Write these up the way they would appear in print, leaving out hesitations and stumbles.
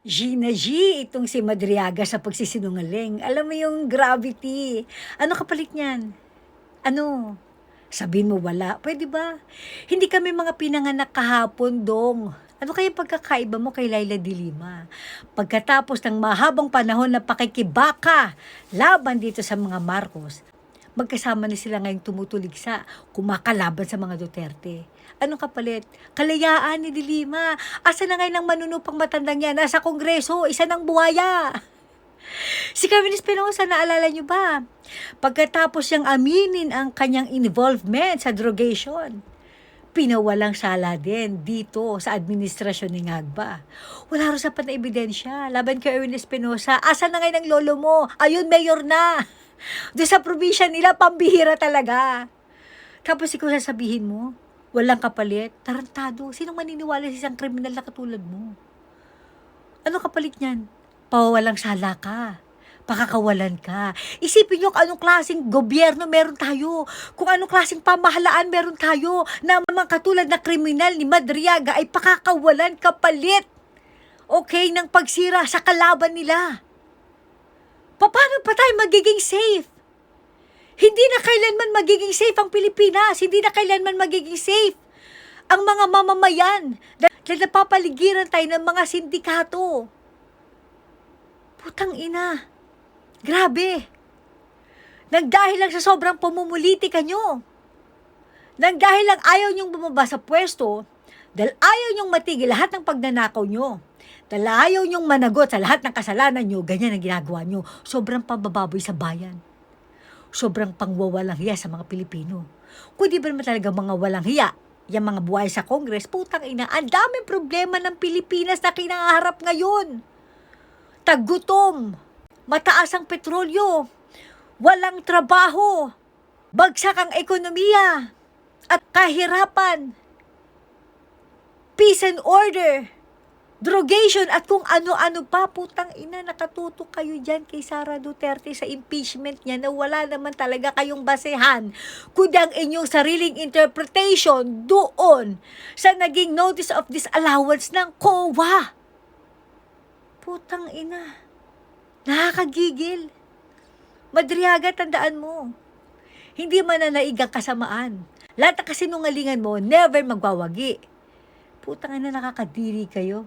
Gina G, itong si Madriaga sa pagsisinungaling. Alam mo yung gravity. Ano kapalit niyan? Ano? Sabihin mo wala. Pwede ba? Hindi kami mga pinanganak kahapon, dong. Ano kaya pagkakaiba mo kay Laila de Lima? Pagkatapos ng mahabang panahon na pakikibaka laban dito sa mga Marcos, magkasama na sila ngayong tumutuligsa, kumakalaban sa mga Duterte. Anong kapalit? Kalayaan ni de Lima. Asa na ngayon ang manunupang matandang yan? Nasa Kongreso, isa ng buhaya. Si Carmen Espinosa, naalala niyo ba? Pagkatapos siyang aminin ang kanyang involvement sa drogation, pinawalang sala din dito sa administrasyon ni Ngagba. Wala rin sapat na ebidensya laban kay Erwin Espinosa. Asa na ngayon ang lolo mo? Ayun, mayor na. Doon sa probinsya nila, pambihira talaga. Tapos ikaw sasabihin mo, walang kapalit, tarantado. Sinong maniniwala sa isang kriminal na katulad mo? Ano kapalit niyan? Pawawalang sala ka. Pakakawalan ka. Isipin nyo kung anong klaseng gobyerno meron tayo. Kung anong klaseng pamahalaan meron tayo na mga katulad na kriminal ni Madriaga ay pakakawalan kapalit. Okay, ng pagsira sa kalaban nila. Paano pa tayo magiging safe? Hindi na kailanman magiging safe ang Pilipinas. Hindi na kailanman magiging safe ang mga mamamayan. Dahil napapaligiran tayo ng mga sindikato. Putang ina. Grabe. Nagdahil lang sa sobrang pumumulitika nyo. Nagdahil lang ayaw nyong bumaba sa pwesto. Dahil ayaw nyong matigil lahat ng pagnanakaw nyo. Dahil ayaw nyong managot sa lahat ng kasalanan nyo. Ganyan ang ginagawa nyo. Sobrang pabababoy sa bayan. Sobrang pangwawalang hiya sa mga Pilipino. Kung di ba naman talaga mga walang hiya, yung mga buhay sa Congress, putang ina, ang daming problema ng Pilipinas na kinaharap ngayon. Tagutom, mataas ang petrolyo, walang trabaho, bagsak ang ekonomiya, at kahirapan, peace and order, drogation at kung ano-ano pa. Putang ina, nakatutok kayo dyan kay Sara Duterte sa impeachment niya na wala naman talaga kayong basehan kundi ang inyong sariling interpretation doon sa naging notice of disallowance ng COA. Putang ina, nakakagigil. Madriaga, tandaan mo, hindi mananaig ang kasamaan. Lahat ng kasinungalingan mo, never magwawagi. Putang ina, nakakadiri kayo.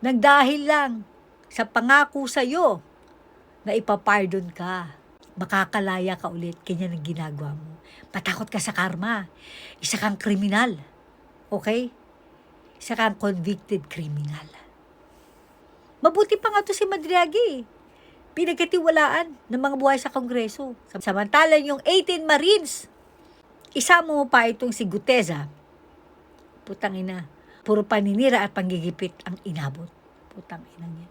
Nang dahil lang sa pangako sa'yo na ipapardon ka, makakalaya ka ulit, ganyan ang ginagawa mo. Matakot ka sa karma. Isa kang kriminal. Okay? Isa kang convicted criminal. Mabuti pa nga to si Madriaga. Pinagkatiwalaan ng mga buhay sa Kongreso. Samantalang yung 18 Marines, isa mo pa itong si Guteza. Putang ina. Puro paninira at panggigipit ang inabot. Putang ina niya.